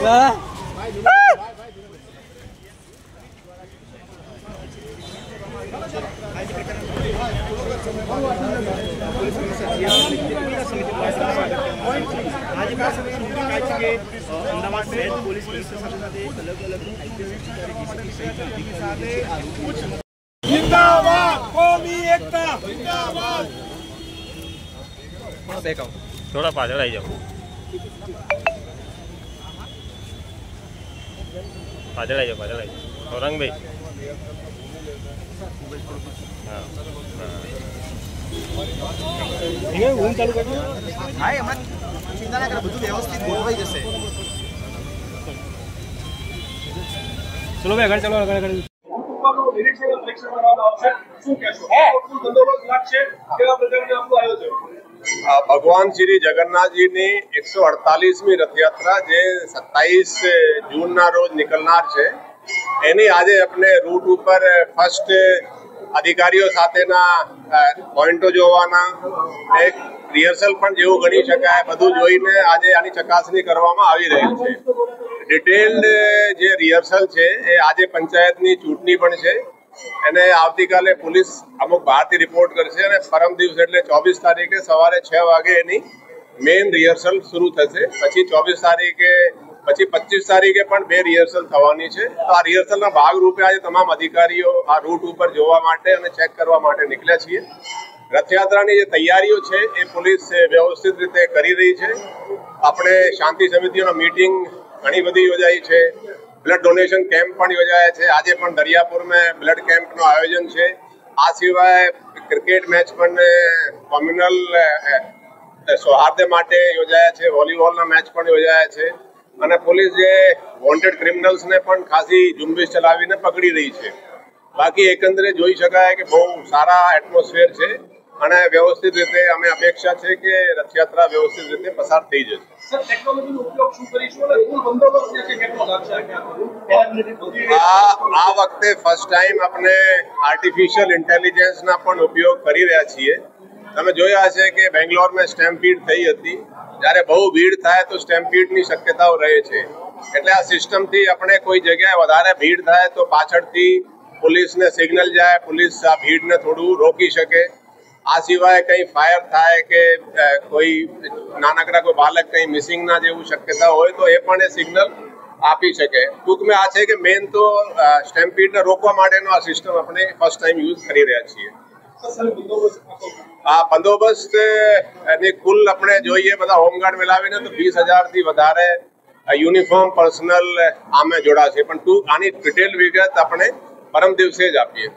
અમદાવાદ શહેર પોલીસ સાથે जिंदाबाद कौमी एकता जिंदाबाद। थोड़ा पाछड़ आई जाओ, पाछड़ आई जाओ औरंग भाई। हाँ चालू कर चिंता ना कर, બધું વ્યવસ્થિત ગોઠવાઈ જશે। चलो भाई, આગળ चलो આગળ। भगवान श्री जगन्नाथ जी ने 148મી रथयात्रा जे 27 जून रोज निकलनार है, एनी आजे अपने रूट पर फर्स्ट अधिकारीओ साथेना पॉइंटो जोवाना एक रिहर्सल पण जेवुं गणी शकाय बधुं जोईने आजे आनी चकासणी करवामां आवी रहेल छे। डिटेल्ड जे रिहर्सल है ए आजे पंचायतनी चूंटणी पण छे एने आवतीकाले पुलिस अमुक बहारथी रिपोर्ट करशे अने परम दिवस एटले 24 तारीखे सवारे 6 वागे एनी मेन रिहर्सल शुरू थशे। पछी 24 तारीखे पछी 25 तारीखे पण बे रिहर्सल थवानी छे। तो आ रिहर्सलना भागरूपे आज तमाम अधिकारीओ आ रूट पर जोवा माटे अने चेक करवा माटे निकळ्या छीए। रथयात्रानी जे तैयारीओ छे ए पुलिस व्यवस्थित रीते करी रही छे। आपणे शांति समितिओनो मीटिंग घणी बधी योजाई छे। ब्लड डोनेशन केम्प पण योजाया छे। आज पण दरियापुर में ब्लड केम्प नो आयोजन छे। आ सिवाय क्रिकेट मैच पण कॉम्युनल सौहार्द माटे योजाया छे। वॉलीबॉल ना मैच पण योजाया छे અને પોલીસ જે વોન્ટેડ ક્રિમિનલ્સ ને પણ ખાસી ઝુંબેશ ચલાવીને પકડી રહી છે। બાકી એકંદરે જોઈ શકાય કે બહુ સારા એટમોસ્ફિયર છે અને વ્યવસ્થિત રીતે અમે અપેક્ષા છે કે રથયાત્રા વ્યવસ્થિત રીતે પસાર થઈ જશે। સર, ટેકનોલોજીનો ઉપયોગ શું કરીશું અને કુલ બંદોબસ્ત જે છે કેટલો લાગશે? આ વખતે ફર્સ્ટ ટાઈમ આપણે આર્ટિફિશિયલ ઇન્ટેલિજન્સના પણ ઉપયોગ કરી રહ્યા છીએ। તમે જોયા હશે કે બેંગ્લોરમાં સ્ટેમ્પીડ થઈ હતી, જ્યારે બહુ ભીડ થાય તો સ્ટેમ્પીડની શક્યતાઓ રહે છે। એટલે આ સિસ્ટમથી આપણે કોઈ જગ્યાએ વધારે ભીડ થાય તો પાછળથી પોલીસને સિગ્નલ જાય, પોલીસ આ ભીડને થોડું રોકી શકે। આ સિવાય કંઈ ફાયર થાય કે કોઈ નાનકડા કોઈ બાળક કંઈ મિસિંગના જેવું શક્યતા હોય તો એ પણ એ સિગ્નલ આપી શકે। ટૂંકમાં આ છે કે મેન તો સ્ટેમ્પીડને રોકવા માટેનો આ સિસ્ટમ આપણે ફર્સ્ટ ટાઈમ યુઝ કરી રહ્યા છીએ। આ બંદોબસ્ત એની કુલ આપણે જોઈએ બધા હોમગાર્ડ મિલાવીને તો 20,000 થી વધારે યુનિફોર્મ પર્સનલ આમે જોડાશે। પણ આની ડિટેલ વિગત આપણે પરમ દિવસે જ આપીએ।